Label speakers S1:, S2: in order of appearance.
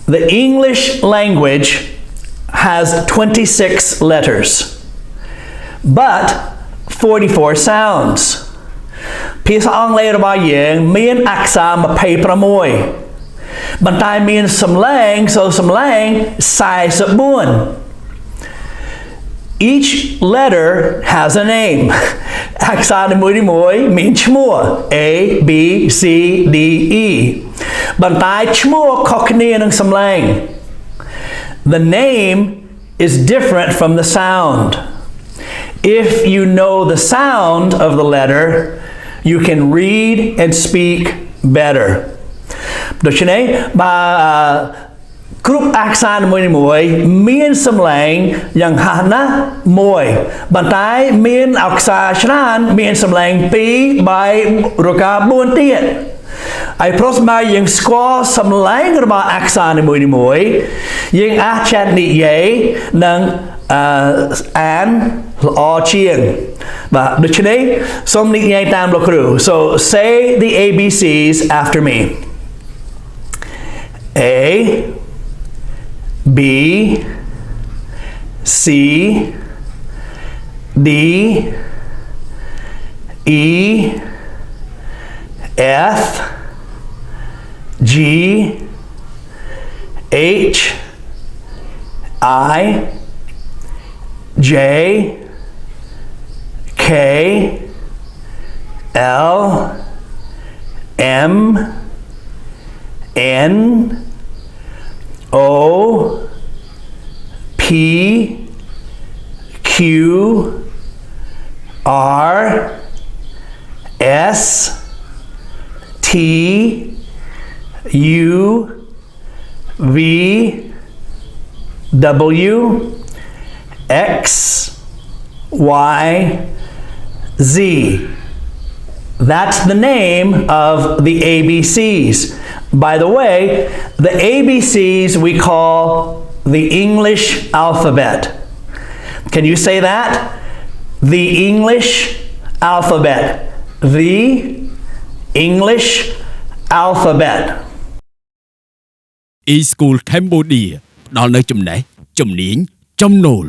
S1: The English language has 26 letters, but 44 sounds. ភាសាអង់គ្លេសរបស់យើងមានអក្សរ26ប៉ុន្តែមានសំឡេង44 Each letter has a name អក្សរនីមួយៗមានឈ្មោះ A B C D E ប៉ុន្តែឈ្មោះខុសគ្នានឹងសំឡេង The name is different from the sound. If you know the sound of the letter, you can read and speak better. ដូច្នេះបើគ្រប់អក្សរមួយមានសំឡេងយ៉ាងហោចណាស់មួយប៉ុន្តែមានអក្សរច្រើនមានសំឡេង2 3 រកា4ទៀតហើយប្រសិនបើយើងស្គាល់សំឡេងរបស់អក្សរនីមួយយើងអាចចេះនិយាយនិងអានល្អជាងបាទដូច្នេះសូមនិយាយតាមលោកគ្រូ So say the ABCs after me. A B C D E F G H I J K L M N O P Q R S T U V W X Y Z. That's the name of the ABCs. By the way, the ABCs we call the English alphabet. Can you say that? The English alphabet. The English alphabet.
S2: eSchool Cambodia ផ្ដល់នូវចំណេះជំនាញចំនួន